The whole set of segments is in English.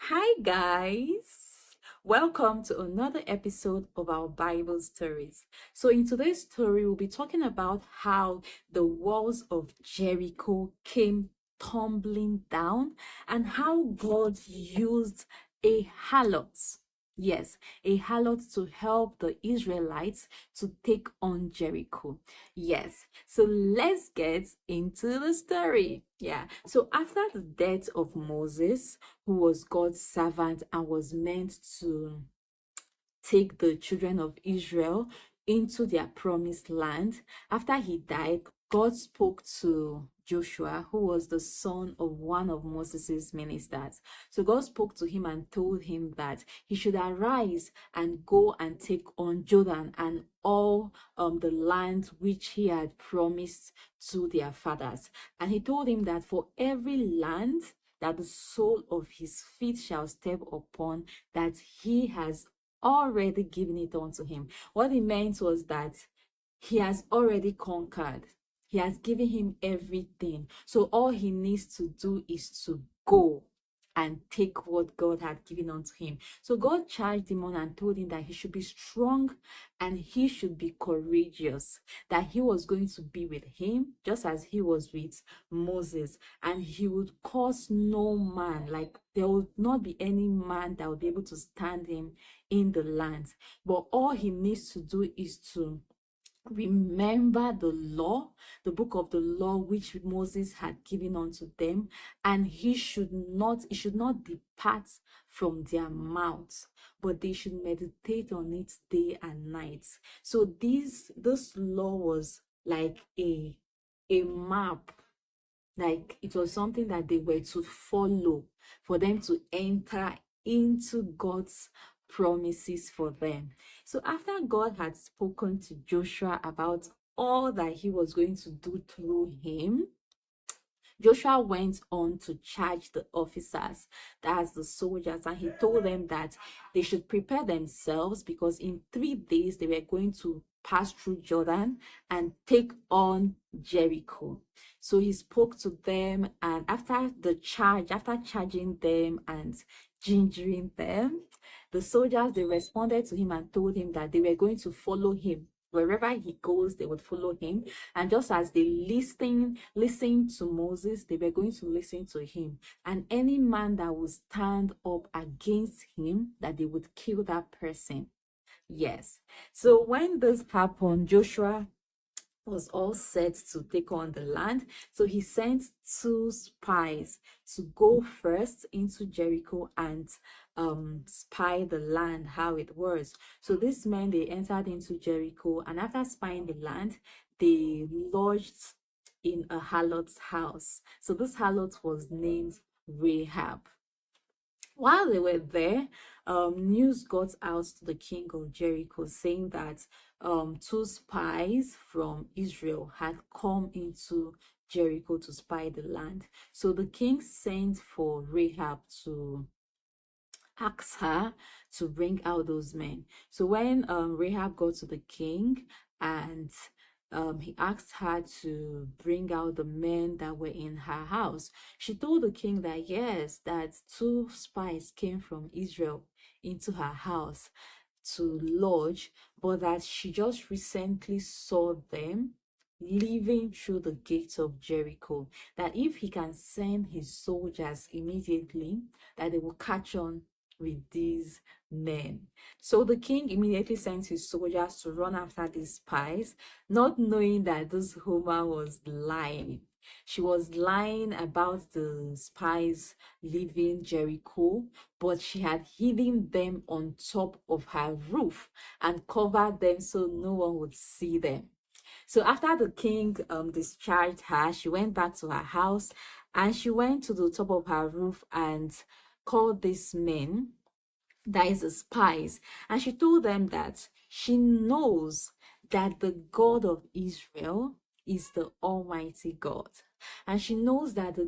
Hi, guys. Welcome to another episode of our Bible stories. So, in today's story, we'll be talking about how the walls of Jericho came tumbling down and how God used a harlot. Yes, a harlot to help the Israelites to take on Jericho. Yes, so let's get into the story. Yeah, so after the death of Moses, who was God's servant and was meant to take the children of Israel into their promised land. After he died, God spoke to Joshua, who was the son of one of Moses' ministers. So God spoke to him and told him that he should arise and go and take on Jordan and all the land which he had promised to their fathers. And he told him that for every land that the sole of his feet shall step upon, that he has already given it unto him. What he meant was that he has already conquered. He has given him everything. So all he needs to do is to go and take what God had given unto him. So God charged him on and told him that he should be strong and he should be courageous, that he was going to be with him just as he was with Moses, and he would cause no man, like there would not be any man that would be able to stand him in the land. But all he needs to do is to remember the law, the book of the law which Moses had given unto them, and it should not depart from their mouths, but they should meditate on it day and night. So this law was like a map, like it was something that they were to follow for them to enter into God's promises for them. So after God had spoken to Joshua about all that he was going to do through him, Joshua went on to charge the officers, that's the soldiers, and he told them that they should prepare themselves because in 3 days they were going to pass through Jordan and take on Jericho. So he spoke to them, and after charging them and gingering them, the soldiers they responded to him and told him that they were going to follow him. Wherever he goes, they would follow him. And just as they listened to Moses, they were going to listen to him. And any man that would stand up against him, that they would kill that person. Yes. So when this happened, Joshua was all set to take on the land. So he sent two spies to go first into Jericho and spy the land, how it was. So these men, they entered into Jericho, and after spying the land, they lodged in a harlot's house. So this harlot was named Rahab. While they were there, news got out to the king of Jericho saying that two spies from Israel had come into Jericho to spy the land. So the king sent for Rahab to ask her to bring out those men. So when Rahab got to the king and he asked her to bring out the men that were in her house, she told the king that yes, that two spies came from Israel into her house to lodge, but that she just recently saw them leaving through the gates of Jericho. That if he can send his soldiers immediately, that they will catch on with these men. So the king immediately sent his soldiers to run after these spies, not knowing that this woman was lying. She was lying about the spies leaving Jericho, but she had hidden them on top of her roof and covered them so no one would see them. So after the king discharged her, she went back to her house and she went to the top of her roof and called these men, that is the spies, and she told them that she knows that the God of Israel is the Almighty God. And she knows that their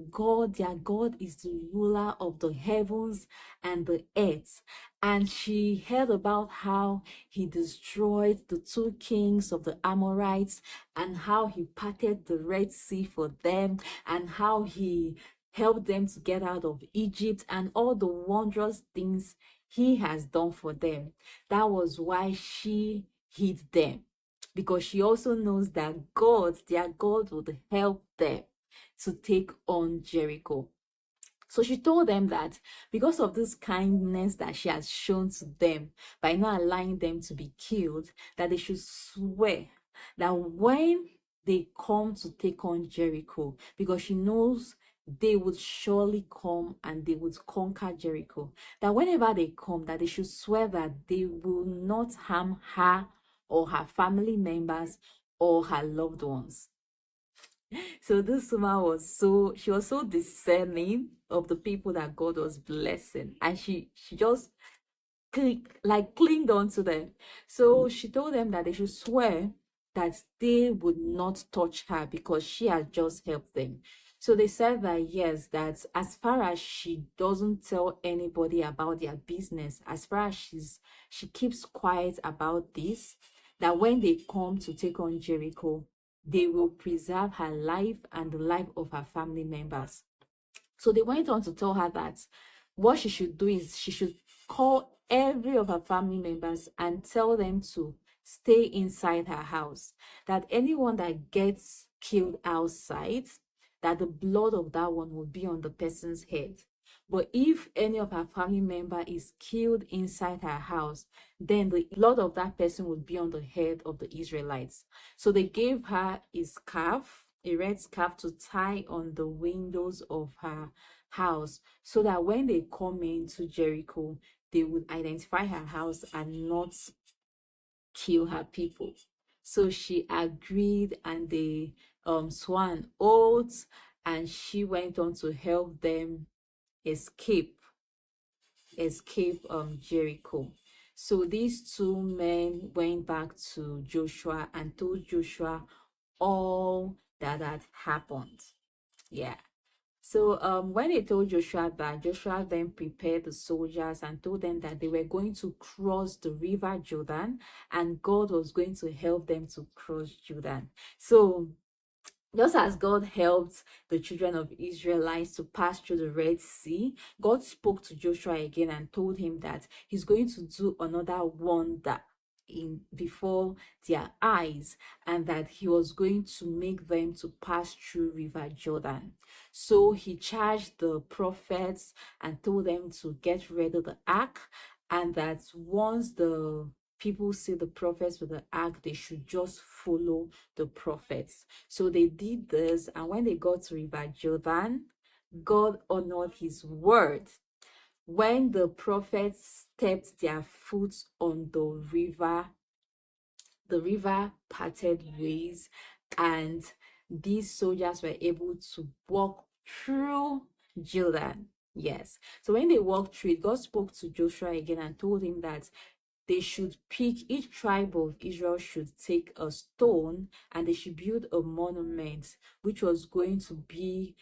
God is the ruler of the heavens and the earth. And she heard about how he destroyed the two kings of the Amorites and how he parted the Red Sea for them and how he helped them to get out of Egypt, and all the wondrous things he has done for them. That was why she hid them, because she also knows that God, their God, would help them to take on Jericho. So she told them that because of this kindness that she has shown to them by not allowing them to be killed, that they should swear that when they come to take on Jericho, because she knows they would surely come and they would conquer Jericho, that whenever they come, that they should swear that they will not harm her or her family members or her loved ones. So this woman was she was so discerning of the people that God was blessing, and she just clinged on to them. So she told them that they should swear that they would not touch her because she had just helped them. So they said that yes, that as far as she doesn't tell anybody about their business, as far as she keeps quiet about this, that when they come to take on Jericho, they will preserve her life and the life of her family members. So they went on to tell her that what she should do is she should call every of her family members and tell them to stay inside her house. That anyone that gets killed outside, that the blood of that one will be on the person's head. But if any of her family member is killed inside her house, then the blood of that person would be on the head of the Israelites. So they gave her a scarf, a red scarf, to tie on the windows of her house, so that when they come into Jericho, they would identify her house and not kill her people. So she agreed, and they swore an oath, and she went on to help them escape Jericho. So these two men went back to Joshua and told Joshua all that had happened. Yeah. So when they told Joshua that, Joshua then prepared the soldiers and told them that they were going to cross the river Jordan, and God was going to help them to cross Jordan. So just as God helped the children of Israelites to pass through the Red Sea, God spoke to Joshua again and told him that he's going to do another wonder in before their eyes, and that he was going to make them to pass through river Jordan. So he charged the prophets and told them to get ready the ark, and that once the people see the prophets with the ark, they should just follow the prophets. So they did this, and when they got to river Jordan, God honored his word. When the prophets stepped their foot on the river parted ways, and these soldiers were able to walk through Jordan. Yes. So when they walked through it, God spoke to Joshua again and told him that they should pick, each tribe of Israel should take a stone, and they should build a monument which was going to be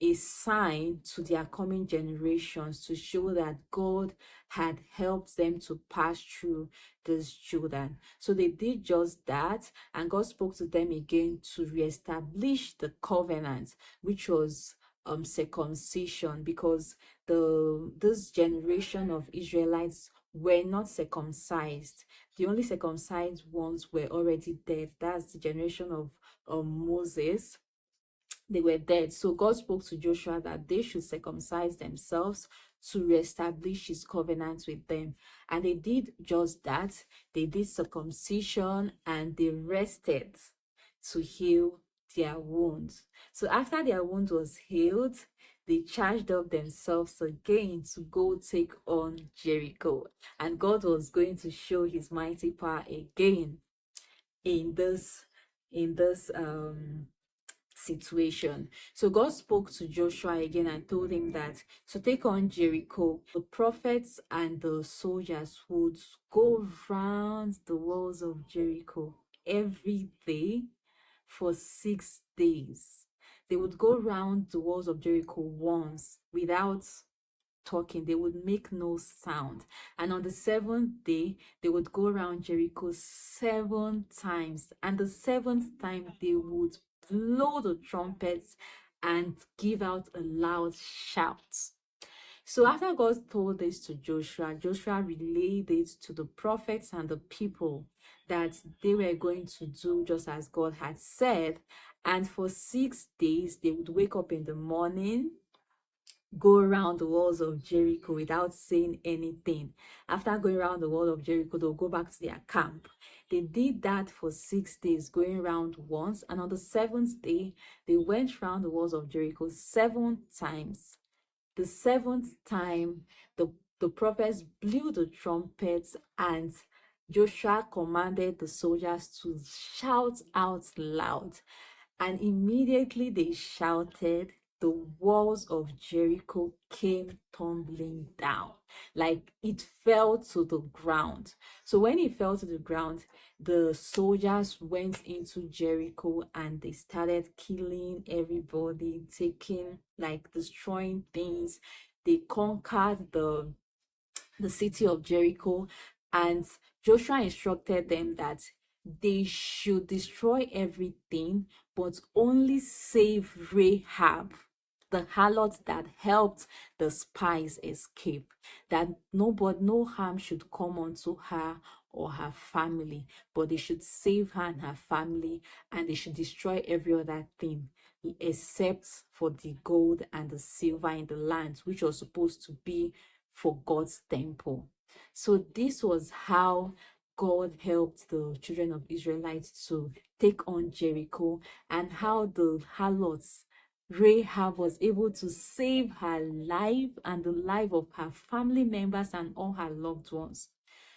a sign to their coming generations, to show that God had helped them to pass through this Jordan. So they did just that, and God spoke to them again to reestablish the covenant, which was circumcision, because this generation of Israelites were not circumcised. The only circumcised ones were already dead. That's the generation of Moses. They were dead. So God spoke to Joshua that they should circumcise themselves to reestablish his covenant with them. And they did just that. They did circumcision, and they rested to heal their wounds. So after their wound was healed, they charged up themselves again to go take on Jericho. And God was going to show his mighty power again in this situation. So God spoke to Joshua again and told him that to take on Jericho, the prophets and the soldiers would go round the walls of Jericho every day for 6 days. They would go round the walls of Jericho once without talking. They would make no sound. And on the seventh day, they would go around Jericho 7 times. And the seventh time, they would blow the trumpets and give out a loud shout. So after God told this to Joshua, Joshua relayed it to the prophets and the people that they were going to do just as God had said. And for 6 days, they would wake up in the morning, go around the walls of Jericho without saying anything. After going around the wall of Jericho, they'll go back to their camp. They did that for 6 days, going around once. And on the seventh day, they went around the walls of Jericho 7 times. The seventh time, the prophets blew the trumpets, and Joshua commanded the soldiers to shout out loud. And immediately they shouted, the walls of Jericho came tumbling down. Like it fell to the ground. So when it fell to the ground, the soldiers went into Jericho and they started killing everybody, taking, like, destroying things. They conquered the city of Jericho, and Joshua instructed them that they should destroy everything, but only save Rahab, the harlot that helped the spies escape. That no harm should come unto her or her family, but they should save her and her family, and they should destroy every other thing except for the gold and the silver in the land, which was supposed to be for God's temple. So this was how God helped the children of Israelites to take on Jericho, and how the harlots Rahab was able to save her life and the life of her family members and all her loved ones.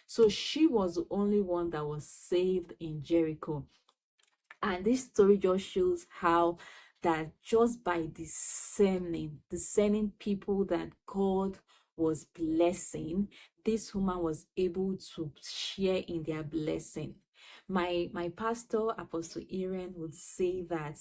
So she was the only one that was saved in Jericho. And this story just shows how that just by discerning people that God was blessing, this woman was able to share in their blessing. My pastor, Apostle Aaron, would say that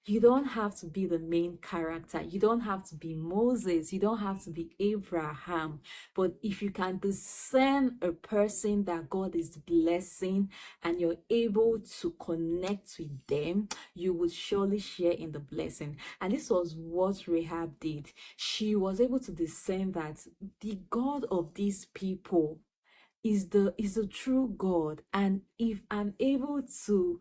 you don't have to be the main character. You don't have to be Moses. You don't have to be Abraham. But if you can discern a person that God is blessing and you're able to connect with them, you would surely share in the blessing. And this was what Rahab did. She was able to discern that the God of these people is the true God. And if I'm able to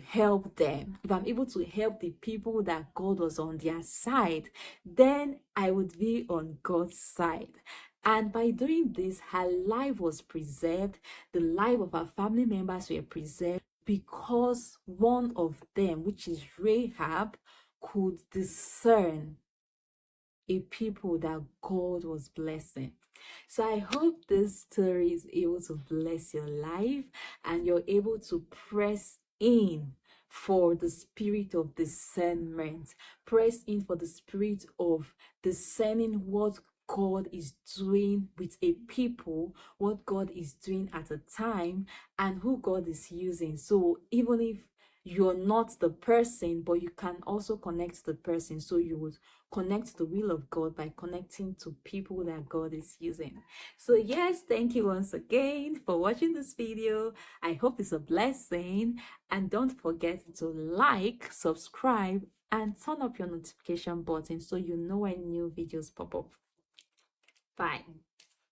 help them, if I'm able to help the people that God was on their side, then I would be on God's side. And by doing this, her life was preserved, the life of her family members were preserved, because one of them, which is Rahab, could discern a people that God was blessing. So I hope this story is able to bless your life and you're able to press in for the spirit of discernment. Press in for the spirit of discerning what God is doing with a people, what God is doing at a time, and who God is using. So even if you're not the person, but you can also connect to the person. So you would connect to the will of God by connecting to people that God is using. So yes, thank you once again for watching this video. I hope it's a blessing, and don't forget to like, subscribe, and turn up your notification button so you know when new videos pop up. Bye.